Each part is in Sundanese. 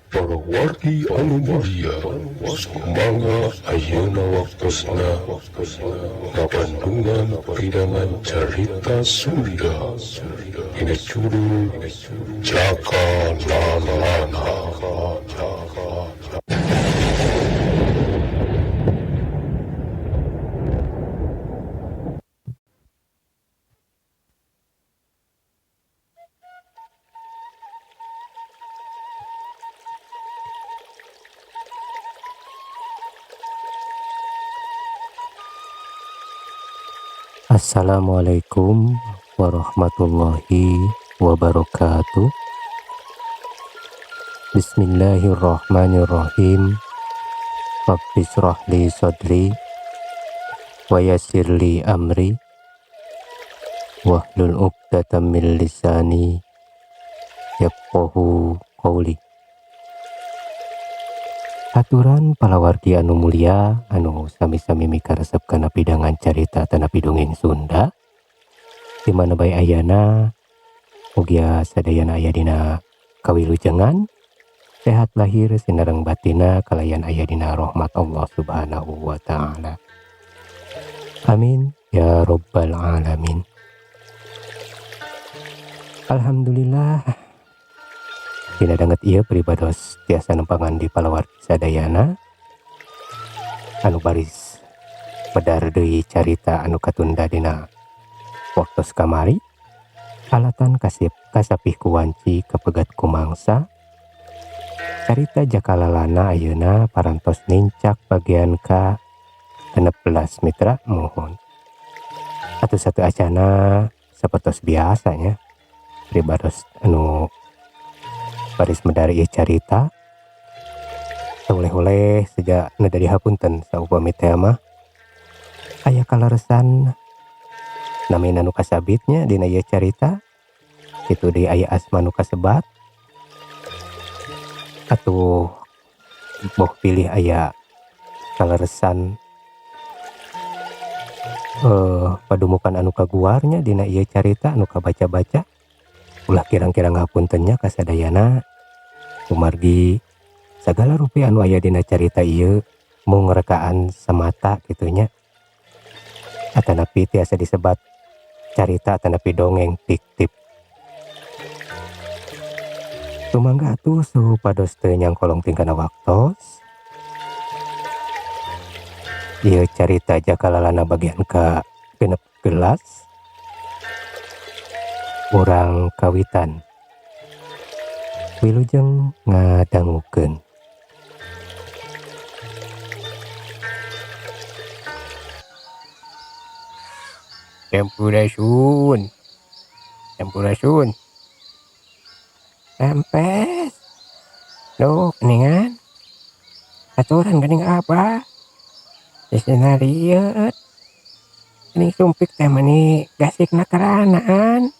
Para wargi anu mulia, sumangga ayeuna waktosna ngabandungan pidangan carita Sunda. Ini judul Jaka Lalana. Assalamualaikum warahmatullahi wabarakatuh. Bismillahirrahmanirrahim. Rabbishrah li sadri wa yassir li amri wahlul 'uqdatam min lisani yafqahu qauli. Aturan palawargi anu mulia anu sami-sami mikaresep kana pidangan carita tanapi dongeng Sunda di mana bae ayana mugia sadayana aya dina kawilujengan sehat lahir sinareng batina kalayan aya dina rahmat Allah Subhanahu wa taala. Amin ya rabbal alamin. Alhamdulillah dina danget ieu pribados tiasa nempangan di palawargi sadayana anu baris medar deui carita anu katunda dina waktos kamari alatan kasapih kuwanci kapegat kumangsa. Carita Jaka Lalana ayeuna parantos nincak bagian ka 16 mitra mohon. Atuh satu acana sapertos biasanya pribados anu baris medari ieu carita oleh-oleh sejak dari hapunten saupami teh mah aya kaleresan nami anu kasabitnya dina ieu carita kitu deui aya asma nu kasebat atuh boh pilih aya kaleresan padumukan anu kaguarnya dina ieu carita anu kabaca-baca ulah kirang-kirang ngapuntennya kasadayana kumargi sagala rupi anu aya dina carita ieu mung rekaan semata gitunya atanapi tiasa disebat carita atanapi dongeng fiktip. Tumangga atuh supados teu nyangkolong tingkana waktos ieu carita Jaka Lalana bagian ka 16 urang kawitan wilujeng ngadangukeun. Sampurasun Sampes Duh keningan aturan kening apa disenariet kening sumpik teh mani gasik nakaranaan.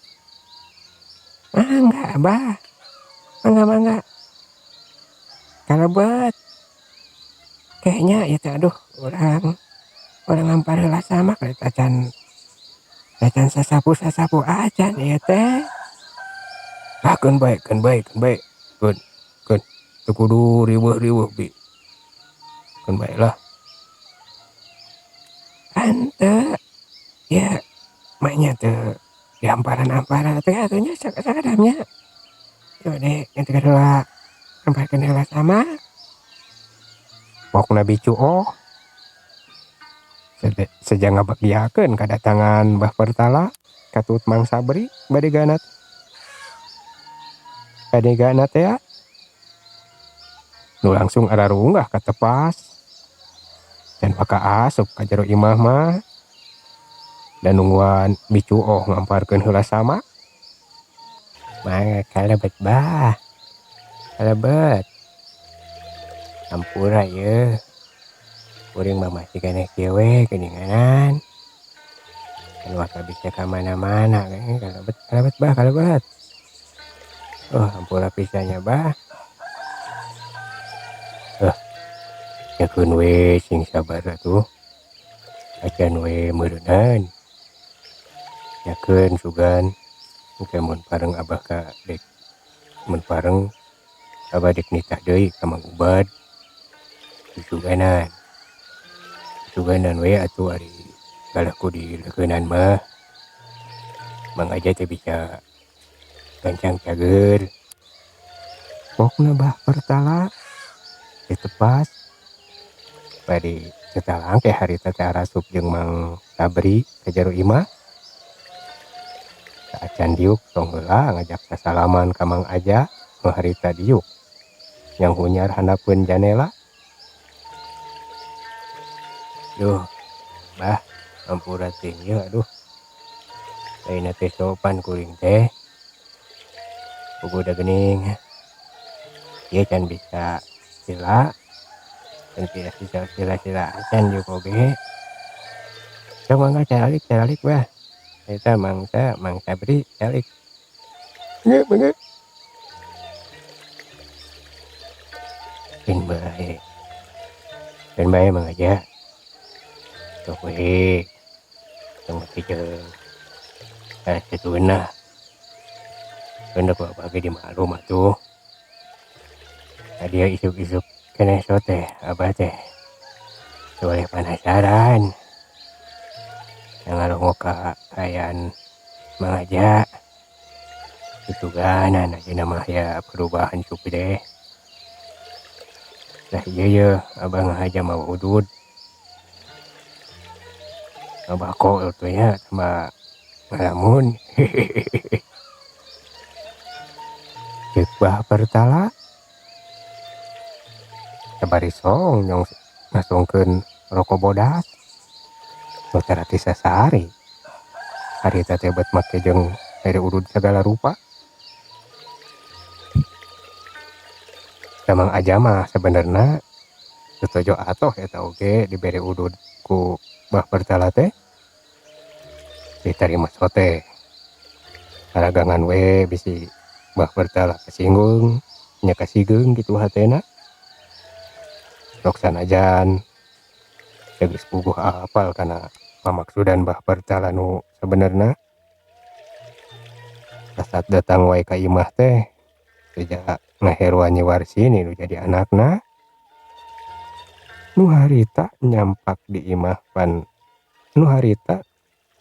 Mangga abah mangga kalebet kayaknya ya teh aduh orang ngampar heula sama kali tacan sasapu acan ya teh. Keun bae keun teu kudu riweuh bi keun bae lah ante ya mainnya teu diamparan teh atunya sakadamnya yo deh ente kadula ngamparkeun heula sama pokna bicu sejak ngabagiakeun kadatangan Mbah Pertala katut Mang Sabri badegana teh nu langsung ararunggah katepas dan paka asup ka jero imah mah dan nungguan bicu ngamparkeun heula sama mangga kalebet ampura ye kuring mah masih kena kewe keninganan kan waka bisa kamana-mana kalebet ampura pisahnya nyakeun we sing sabar atuh acan we meureunan nyakeun sugan engke mun pareng abah ka dek mun pareng Abadik nitah deui ka Mang Ubed susuganan we atuh ari galehku di leukeunan mah Mang Aja teh bisa gancang cager pokna bah pertala ditepas bari tetalang teh harita teh arasup jeung Mang Sabri ka jero imah saacan diuk tong heula ngajak sasalaman ka Mang Aja nu harita diuk yang hunyar handapeun janela. Duh bah ampura teh ieu aduh ayeuna teh sopan kuring teh puguh da geuning ieu can bisa sila can bisa sila can juk oge sok mangga caralik bah eta Mang Sabri calik beungeut pin bae Mang Aja sok we tong jeung situeunna hendak bagi di maklum atuh dia isuk-isuk keneh teh abah teh boleh penasaran ngalongok ka kaayaan Mang Aja susuganan ayeuna mah ya perubahan cukup deh lah ieu abah ngahaja mau udud ngabako teh nya sama ngalamun ceuk bah pertala sabari song nyong ngasongkeun rokok bodas nu tara ti sasari harita teh bet make jeung mere udud sagala rupa. Mang Aja mah sebenarnya setuju atoh eta oge dibere udud ku bah pertala teh ditarima sote haragangan we bisi bah pertala kasinggung nya kasigeung kitu hatena sok sanajan geus puguh apal kana pamaksudan bah pertala nu sabenerna saat datang wae ka imah teh sejak ngaheruan Warsini nu jadi anakna nu harita nyampak di imah pan nu harita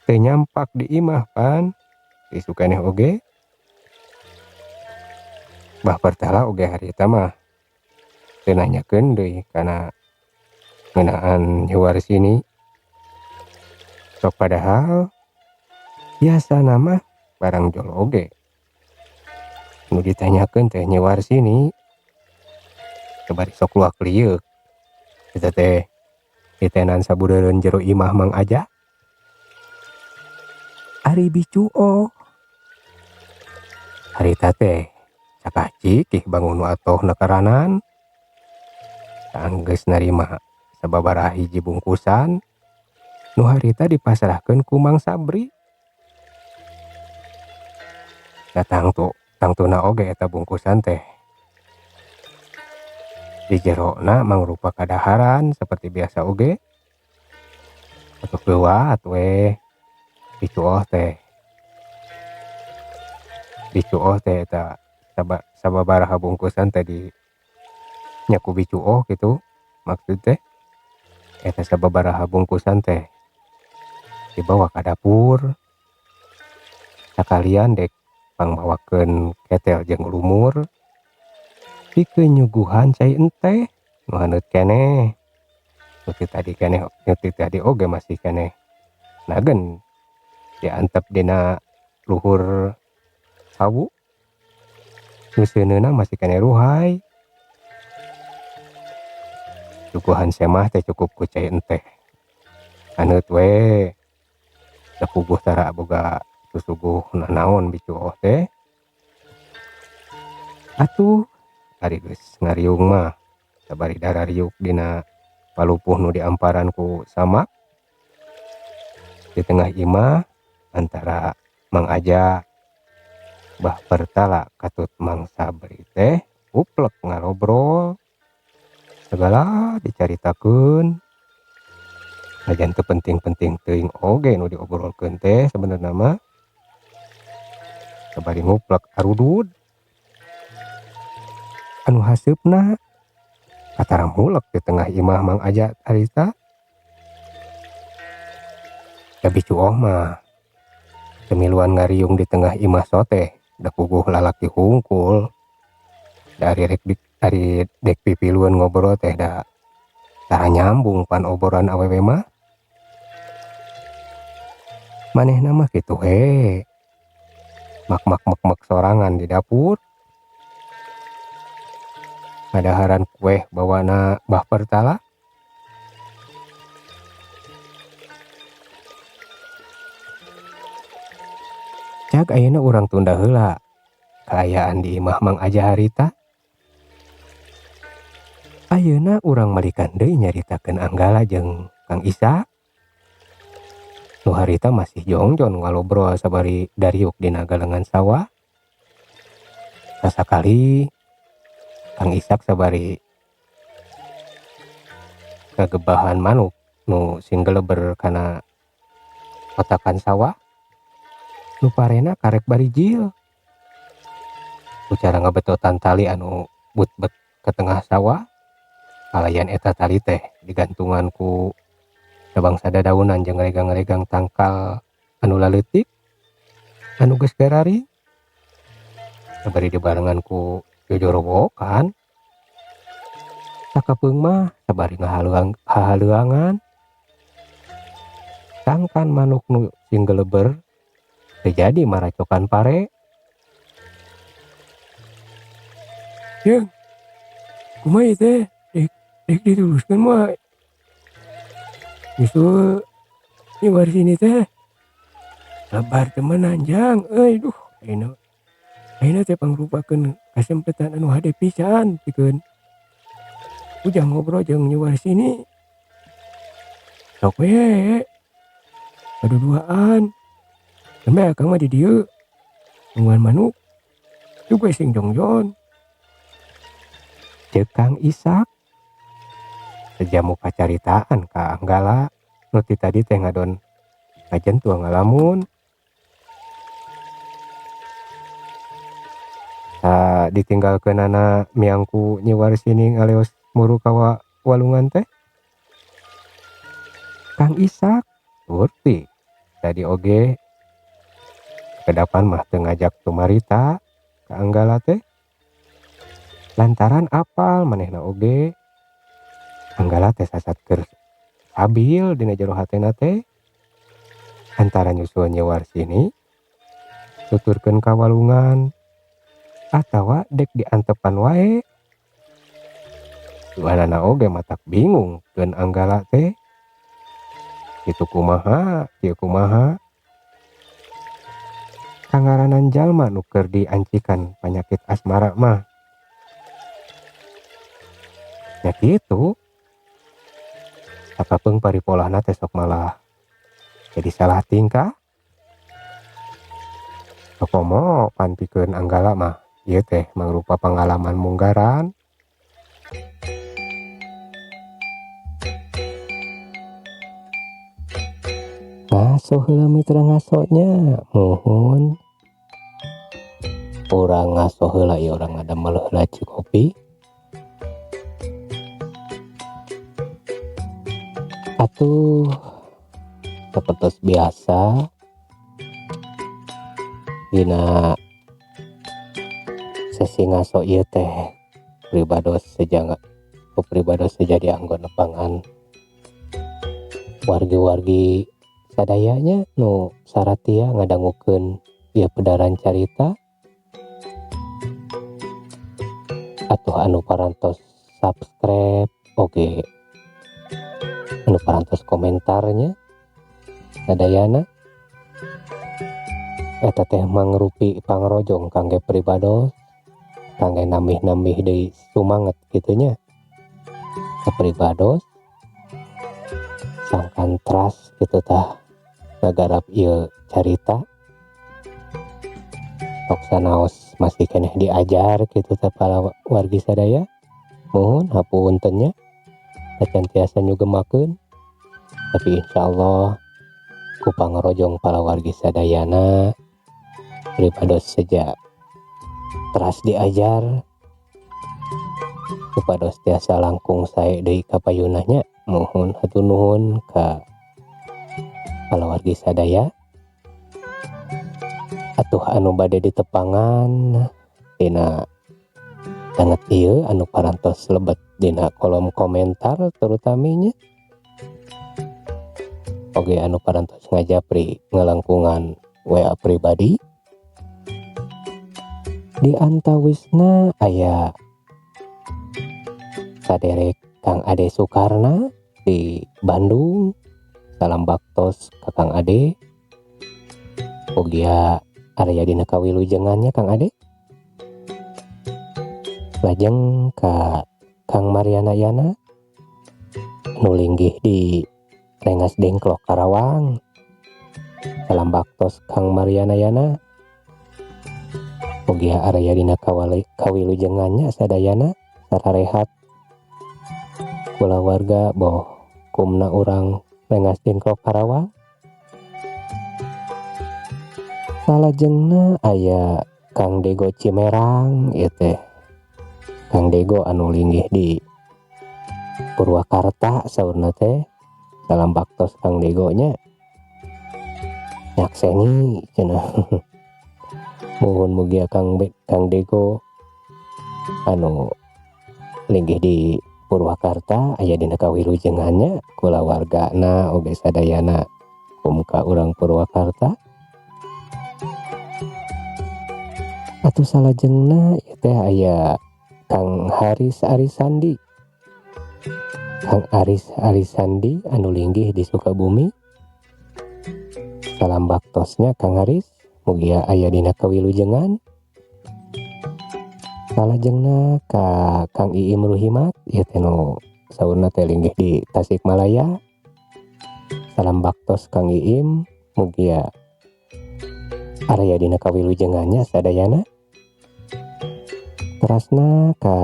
teh nyampak di imah pan isukaneh oge bah pertala oge harita mah teu nanyakeun deui kana ngeunaan Warsini sok padahal biasana mah barang jol oge nu ditanyakeun teh Warsini sabari sok luak liuk eta teh ditenan sabudeureun jero imah Mang Aja ari bicuo harita teh sakacik ih bangun atoh nekaranan anggeus narima sababaraha hiji bungkusan nu harita dipasrahkeun ku Mang Sabri tangtuna oge eta bungkusan teh di jerona mangrupa kadaharan seperti biasa oge atuh leuwat we dicuoh teh eta sababaraha bungkusan tadi nyaku bicuoh gitu maksud teh eta sababaraha bungkusan teh dibawa ka dapur sakalian dek pangbawakeun ketel jeung lumur pikeun nyuguhan cai enteh nu haneut keneh nu tadi oge masih keneh nagen diantep dina luhur sawu nu seuneuna masih keneh ruhai suguhan semah teh cukup ku cai enteh haneut we da puguh tara boga susuguh nanaon bicuoh teh atuh ari geus ngariung mah sabari darariuk dina palupuh nu diamparan ku samak di tengah imah antara Mang Aja bah pertala katut Mang Sabri teh uplek ngarobrol segala dicaritakeun najan teu penting-penting teuing oge nu diobrolkeun teh sebenarnya mah sabari nguplek arudud anu haseupna kataram hulek di tengah imah Mang Aja harita. Da bicuoh mah cemiluan ngariung di tengah imah soteh da puguh lalaki hungkul dari dek pipiluan ngobrol teh da tara nyambung pan obrolan awewe mah. Manehna mah kitu he mak sorangan di dapur ngadaharan kueh bawana Mbah Pertala. Cak ayeuna urang tunda heula kaayaan di imah Mang Aja harita. Ayeuna urang malikan deui nyaritakeun Anggala jeung Kang Isa. Nu harita masih jongjon ngalobrol sabari dariuk dina galengan sawah. Sasakali Kang Isak sabari kagebahan manuk nu singgeleber kana kotakan sawah. Nu parena karek barijil ku cara ngabetotan tali anu but-bet ke tengah sawah. Kalayan eta tali teh digantungan ku sabang sadadaunan jeung regang-regang tangkal anu laleutik anu geus garari sabari dibarengan ku jojorowokan. Sakapeung mah sabari hahaleuangan sangkan manuk nu singgeleber terjadi maracokan pare. Jeung kumaha teh dek dituluskeun mah nyusul nyuar sini teh lebar temenan jang duh ayeuna teh pangrupakeun kasempetan anu hade pisan pikeun ujang ngobrol jeung nyuar sini. Sok we kaduduaan sampe akang mah di dieu nungguan manuk juga sing jongjon ceuk Kang Isak. Sejamu pacaritaan ka Anggala nu ti tadi teh ngadon ngajentua ngalamun. Ditinggalkeunana miangku nyuar sini ngaleos muru ka walungan teh. Kang Isak turti tadi oge kedapan mah teu ngajak tumarita ka Anggala teh lantaran apal manehna oge Anggala teh sasat keur abil dina jero hatena teh antara nyusul nyeuar sini tuturkeun ka walungan atawa dek diantepan wae. Duanana oge matak bingung keun Anggala teh kitu kumaha kieu kumaha. Kangaranan jalma nu keur diancikan panyakit asmara mah nya kitu. Sakapeung paripolahna teh sok malah jadi salah tingkah. Sakomo pan pikeun Anggala mah ieu teh mangrupa pengalaman munggaran. Ngaso heula mitra ngasonya muhun. Urang ngaso heula ieu urang ngadamel heula cikopi. Atuh sapertos biasa dina sesi ngaso ieu teh pribados jadi anggota nepangan wargi-wargi sadayanya nu saratia ngadangukeun ieu pedaran carita. Atuh anu parantos subscribe oge anu parantos komentarnya sadayana eta teh mangrupi pangrojong kangge pribados kangge nambih-nambih deui sumanget kitu nya sapribados sangkan trust kitu tah ngagarap ieu carita sok sanaos masih keneh diajar kitu tah para wargi sadaya. Mohon hapuntennya sacan tiasa nyugemakeun tapi insyaallah ku pangrojong para wargi sadayana pribados saja teras diajar supados tiasa langkung sae deui ka payunahnya. Mohon hatur nuhun ka kalawargi sadaya atuh anu bade ditepangan dina tanget ieu anu parantos lebet dina kolom komentar terutaminya oge anu parantos ngajapri ngelangkungan WA pribadi di antawisna aya saderek Kang Ade Sukarna di Bandung. Salam baktos ka Kang Ade. Ogia area dina kawilujengannya Kang Ade. Lajeng ka Kang Mariana Yana nu linggih di Rengas Dengklok Karawang. Salam baktos Kang Mariana Yana. Ogia area dina kawilujengannya sadayana sararehat kula warga boh kumna urang Rengas Dengklok Karawang. Salajengna aya Kang Dego Cimerang ieu teh. Kang Dego anu linggih di Purwakarta saurna teh. Salam baktos Kang Dego nya. Nyakseni cenah. Muhun mugia Kang Dego anu linggih di Purwakarta aya dina kawilujengannya kula wargana oge sadayana kumka urang Purwakarta. Atuh salajengna ieu teh aya Kang Haris Arisandi. Kang Aris Arisandi anu linggih di Sukabumi. Salam baktosnya Kang Haris mugia aya dina kawilujengan. Salajengna ka Kang Iim Ruhimat ieu teh nu saurna teh linggih di Tasikmalaya. Salam baktos Kang Iim mugia area dina kawilujengannya sadayana. Terasna ka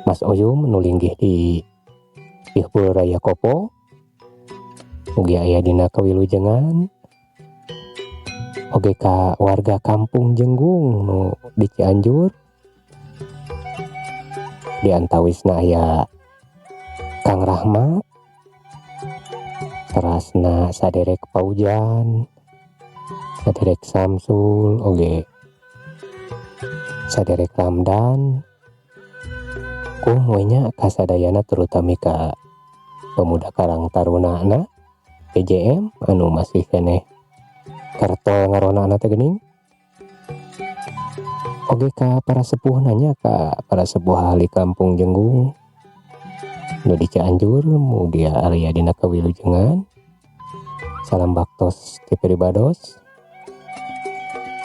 Mas Oyum nu linggih di Ihpul Raya Kopo mugia aya dina kawilujengan. Oge ka warga Kampung Jenggung nu di Cianjur. Di antawisna aya Kang Rahmat. Terasna saderek Paujan, saderek Samsul, oge saderek Ramdan. Kumoynya kasadayana terutami ka pemuda Karang Tarunana PJM anu masih keneh kartol ngaronana teh geuning. Oge ka para sepuh nanya ka para sepuh ahli Kampung Jenggung nu di Cianjur mugia area dina kawilujengan. Salam baktos ti pribados.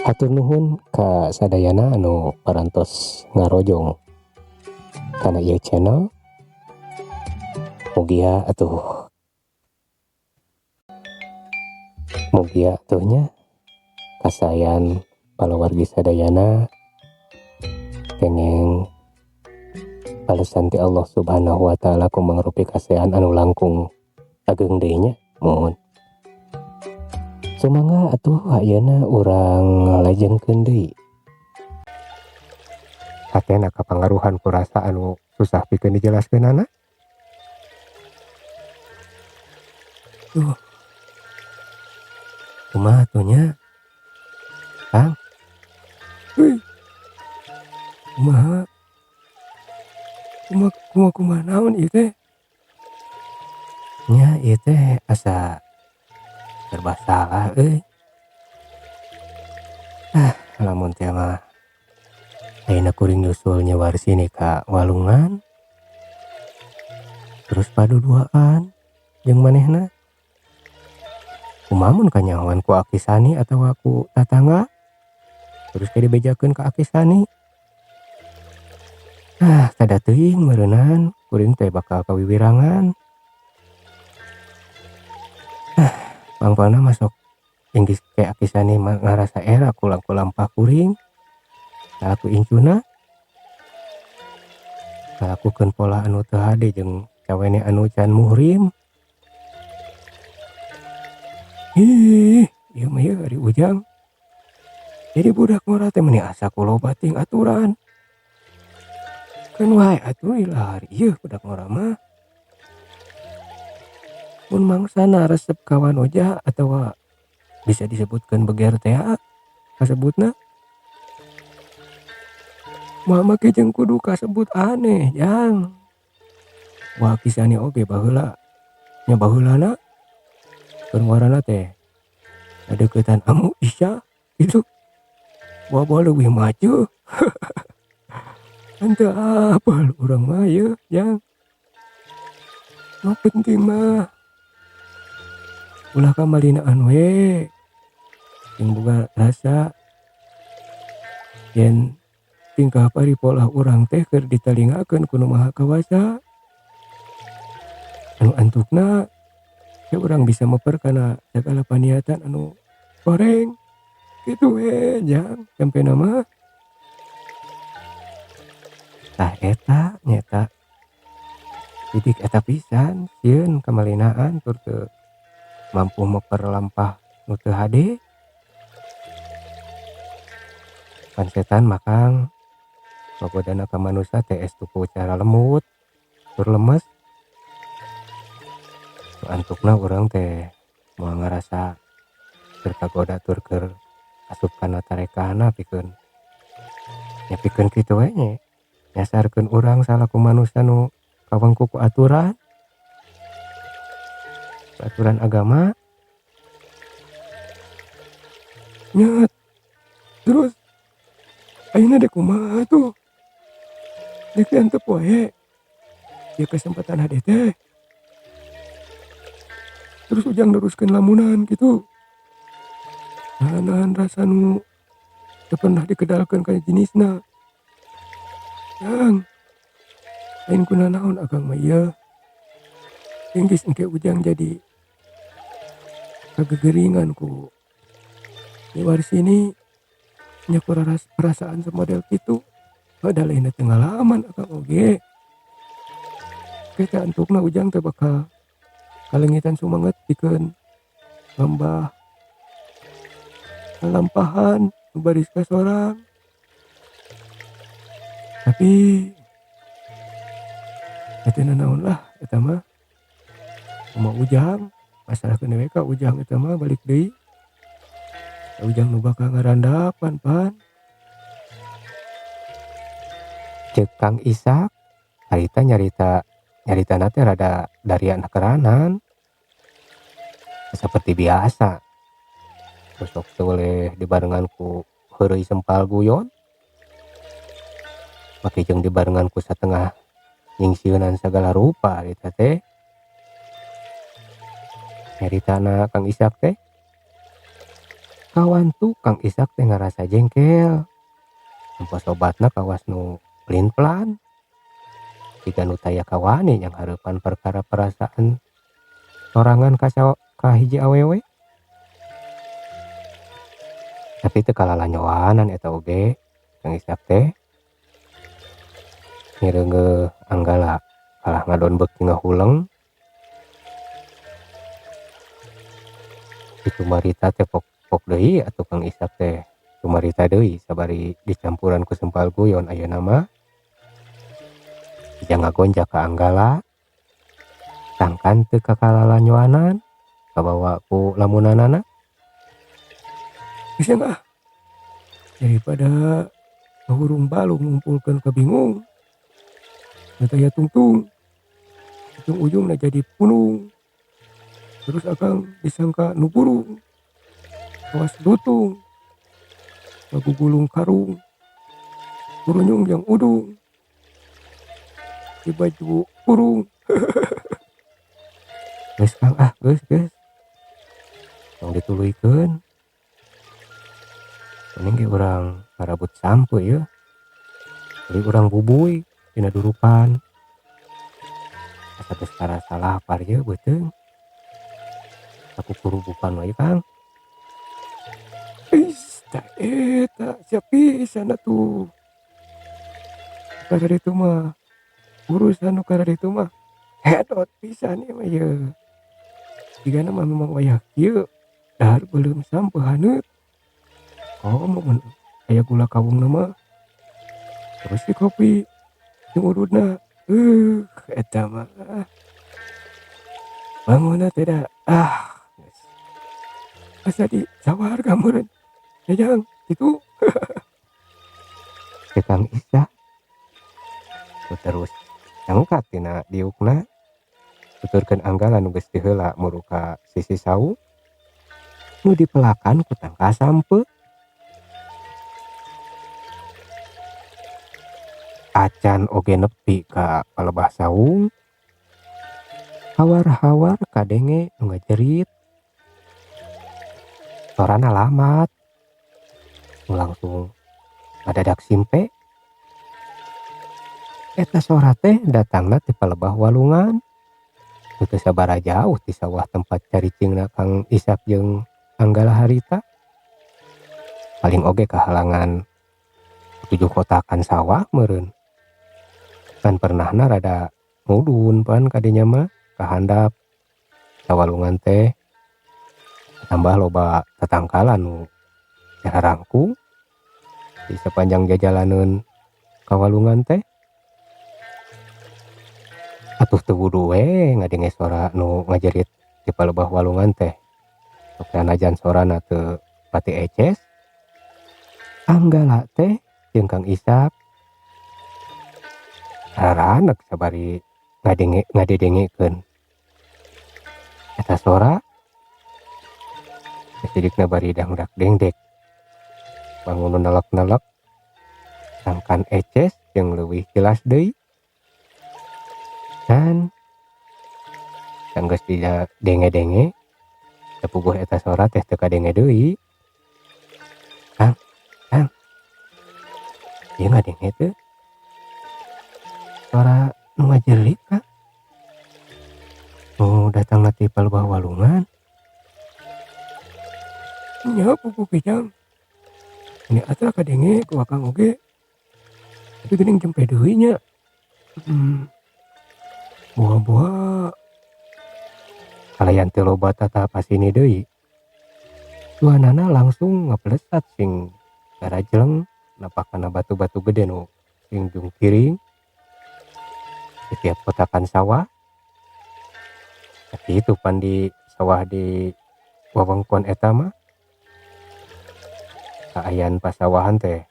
Hatur nuhun ka sadayana anu parantos ngarojong kana ieu channel. Mugia atuhnya kasayan palawargi sadayana kengeng balesan ti Allah Subhanahu wa taala ku mangrupi kasayan anu langkung ageng deui nya. Mohon sumangga atuh ayeuna urang ngalajengkeun deui hatena kapangaruhan ku rasa anu susah pikeun dijelaskeunana. Kumaha atuh nya Kang? Kumaha naon ieu teh? Nya ieu teh asa serba salah euy. Lamun teh mah ayeuna kuring nyusul nyewar sini ka walungan. Terus paduduaan jeung manehna. Kumaha mun kanyahoan ku Aki Sani atawa ku tatangga? Terus ke dibejakeun ka Aki Sani. Tada teuing meureunnan kuring teh bakal kawiwirangan. Pang-pangna masuk inggis ke Aki Sani ngarasa era ku lampah kuring. Salaku incuna. Salakukeun pola anu teu hade jeung cawene anu can muhrim. Ieu mah ieu ari ujang. Jadi budak ngora teh meni asa kuloba ting aturan. Kan wae atuh ilahar ieu budak ngora mah. Mun mangsana resep kawan oja atawa bisa disebutkan beger teh kasebutna. Mama make jeung kudu kasebut aneh jang. Wah kisahnya oge baheula. Nya baheulana keur ngaranna teh ngadeukeutan Amu Isya gitu. Bawa leuwih maju. Henteu apal urang mah yeuh jang. Nu penting mah ulah kamalinaan we. Yang boga rasa yen tingkah paripolah urang teh keur ditalingakeun ku Nu Maha Kawasa. Anu antukna teu urang bisa meper kana sagala paniatan anu goreng. Kitu we jang sampena mah. Tah eta nyata didik eta pisan sieun kamalinaan tur teu mampu meper lampah nu teu hade. Pan setan makang magodana ka manusia teh estuku cara lemut tur lemes. Nu antukna urang teh moal ngarasa keur kagoda tur keur asup kana tarekana pikeun kitu we nya nyasarkeun urang salaku manusia nu kawengku ku aturan agama. Nyet terus ayeuna dek kumaha tuh dek antep wae ieu kesempatan hade teh terus ujang neruskeun lamunan gitu. Nahan rasa nu teu pernah dikedalkeun ka jenisna. Jang lain kunaon akang mah ieu. Geus engke ujang jadi kagegeringan ku luar sini nya perasaan semodel kitu. Padahal lainna teu ngalaman akang oge. Kita antukna ujang teh bakal kalengitan sumanget pikeun ngambah lampahan nu baris ka sorang. Tapi teu naon lah eta mah. Kumaha ujang pasrahkeun we ka ujang eta mah balik deui. Ujang nu bakal ngarandapan pan. Ceuk Kang Ishak harita nyaritana teh rada darian keranan. Seperti biasa. Besok teu boleh dibarengan ku heureuy sempal guyon. Make jeung dibarengan ku satengah nyingsieunan sagala rupa eta teh. Nyaritana Kang Ishak teh kawan tuh Kang Ishak teh ngarasa jengkel. Empo sobatna kawas nu pelin-pelan. Jika nu taya kawane yang hareupan perkara perasaan sorangan ka hiji awewe. Tapi teu kalalanyoanan eta oge Kang Ishak teh. Ngireungeun anggala kalah ngadon beuki ngahuleng. Itu marita teh pok deui atuh Kang Ishak teh. Tumarita deui sabari dicampuran ku sempal guyon ayeuna mah. Ija ngagonjak ka anggala. Sangkan teu kakalalanyoanan kabawa ku lamunanana. Geus daripada ngahurung balung ngumpulkeun ka bingung. Nu taya tungtung. Ujung-ujungna jadi punung. Terus akang disangka nu burung. Awas dutung. Ngagugulung karung. Burunyung yang udung. Di baju kurung. Geus Kang geus. Tong dituluykeun. Mending ge urang ngarabut sampo ya. Beli urang bubuy dina durupan. Asa geus karasa lapar ya beuteung. Aku kurubukan wae Kang. Tak eta sia pisan atuh. Kada ditu mah urusan nu kada ditu mah hedot pisan ieu mah ye. Digana mah memang wayah kieu dahar belum sampe haneut. Mun aya gula kawungna mah terus di kopi urutna eta mah bangunna teh da geus asa disawar meureun jajang kitu teh Kang Isa terus nyangkat tina diukna tuturkeun Anggala nu geus teu heula muru ka sisi saung nu dipelakan ku tangka sampeu acan oge nepi ka palebah saung hawar-hawar kadenge nu ngajerit sorana lamat nu langsung ngadadak simpe eta sora teh datangna ti palebah walungan nu teu sabaraha jauh ti sawah tempat caricingna Kang Ishak jeung Anggala harita paling oge kahalangan 7 kotakan sawah meureun kan pernahna rada mudun pan kadinya mah kahandap sawalungan teh tambah loba tatangkalan nu rangkung di sepanjang jajalaneun kawalungan teh atuh teu wudu we ngadenge sora nu ngajerit di palebah walungan teh sok sanajan sorana teu pati eces Anggala teh jeung Kang Ishak raranek sabari ngadedengekeun eta sora sidikna bari dangdak dengdek bangun nelek-nelek sangkan eces jeung leuwih jelas deui dan sanggeus didenge-denge sapuguh eta sora teh teu kadenge deui Kang ieu ngadenge teu sora nu ngajerit Kang nu datangna ti palebah walungan nya puguh kijang ini atra kadenge ku akang oge tapi geuning jempe deui nya boa-boa kalayan teu loba tata pasini deui tuanana langsung ngaplesat sing garajleng napakana batu-batu gede nu sing jungkiring di tiap kotakan sawah tapi itu pan di sawah di wewengkon eta mah kaayan pasawahan teh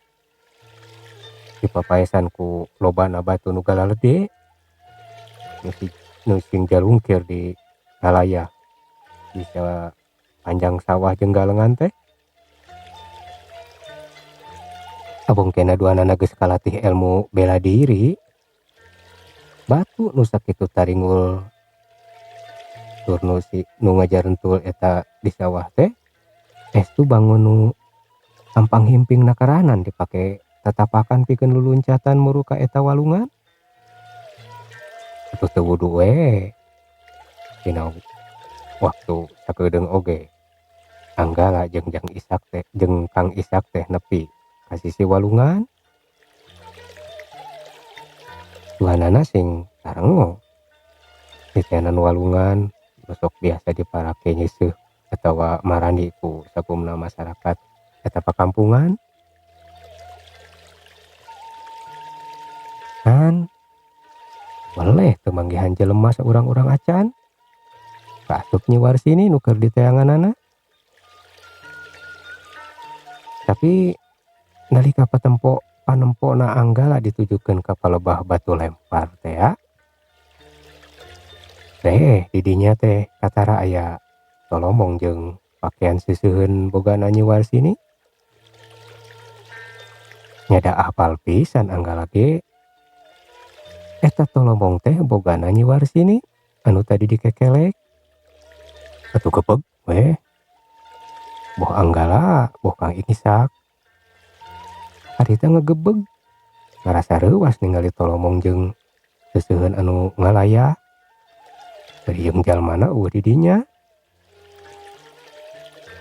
dipapaesan ku lobana batu nu galalede nu sing jalungkir di galaya bisa panjang sawah jeung galengan teh abongkena duanana geus kalatih ilmu bela diri batu nu sakitu taringgul tur nu ngajarentul eta di sawah teh estu bangun nu ampang himping nakaranan dipake tatapakan pikeun luluncatan muru ka eta walungan atuh teu wudu we dina waktu sakedeung oge Anggala jeung Kang Ishak teh nepi ka sisi walungan duanana sing sarengo titenan walungan sok biasa diparake nyiseuh atawa marani ku sakumna masyarakat eta pakampungan kan weleh teu manggihan jelema saurang-urang acan kaasup nyiwar sini nu keur diteanganana tapi nalika panempona Anggala ditujukeun ka palebah batu lempar teh di dinya teh katara aya tolomong jeung pakaian siseuheun bogana nyiwar sini nyada apal pisan Anggala ge eta tolomong teh bogana nyiwar sini anu tadi dikekelek atuh gepeg we boh Anggala boh Kang Ishak harita ngagebeg ngarasa reuwas ningali tolomong jeung siseuheun anu ngalaya dari jeung jalmana eueuh di dinya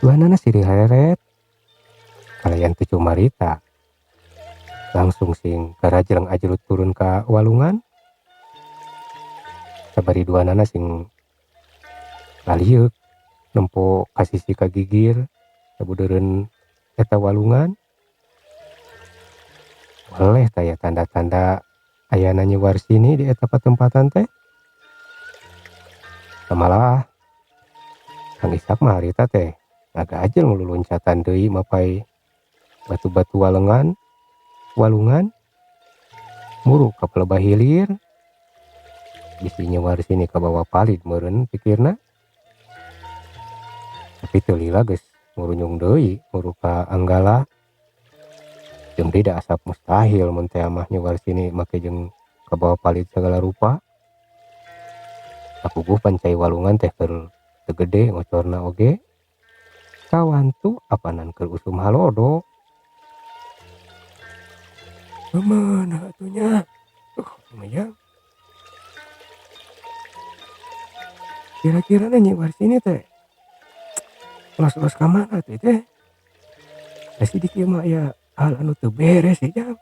duanana sirih heret kalayan teu cumarita langsung sing garajleng ajrut turun ka walungan sabari duanana sing lalieuk nempo ka sisi kagigir sabudeureun eta walungan weleh taya tanda-tanda ayana nyewar sini di eta tempatan teh. Malah Kang Ishak mah harita teh agak aja ngeluluncatan deui mapai batu-batu walungan muru ka pelebah hilir bisi nyewar sini ka bawah palid meureun pikirna. Tapi teu lila geus ngurunyung deui muru ka Anggala. Jeung tidak asap mustahil mun teh mah nyewar sini make jeung ka bawah palid segala rupa. Sapuguh pancai walungan teh keur teu gede ngocorna oge. Kawan tuh apanan keur usum halodo. Mana atunya? Lumayan. Kira-kira nyewar sini teh los-los ka mana teh? Pasti dikieu mah ya hal anu teu beres ya.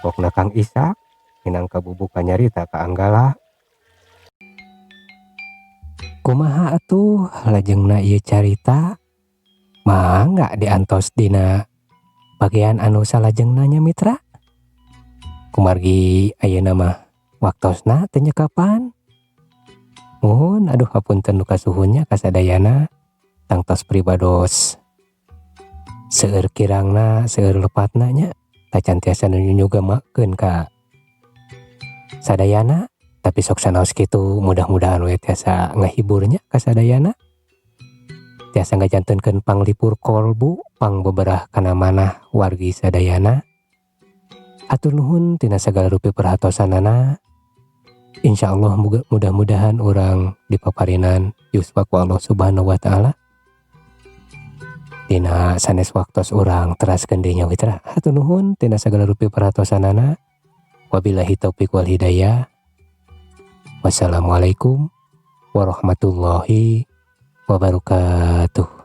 Pokna Kang Ishak minang kabubukan nyarita ka Anggala. Kumaha atuh lajengna ieu carita? Mangga diantos dina bagian anu salajengna nya mitra. Kumargi ayeuna mah waktosna teu nyekapan. Muhun aduh hapunten nu kasuhunnya kasadayana tangtos pribados seueur kirangna seueur lepatna nya tacan tiasa nu nyugemakeun ka sadayana. Tapi sok sanaos kitu mudah-mudahan we tiasa ngahiburnya kasadayana. Tiasa ngajantenkeun panglipur kolbu pang beberah kana manah wargi sadayana. Atur nuhun tina sagala rupi perhatosanana. Insyaallah mudah-mudahan orang dipaparinan yuswa ku Allah Subhanahu wa taala. Tina sanes waktos orang teraskeun deui nya mitra. Atur nuhun tina sagala rupi perhatosanana. Wabillahi taufik wal hidayah. Wassalamualaikum warahmatullahi wabarakatuh.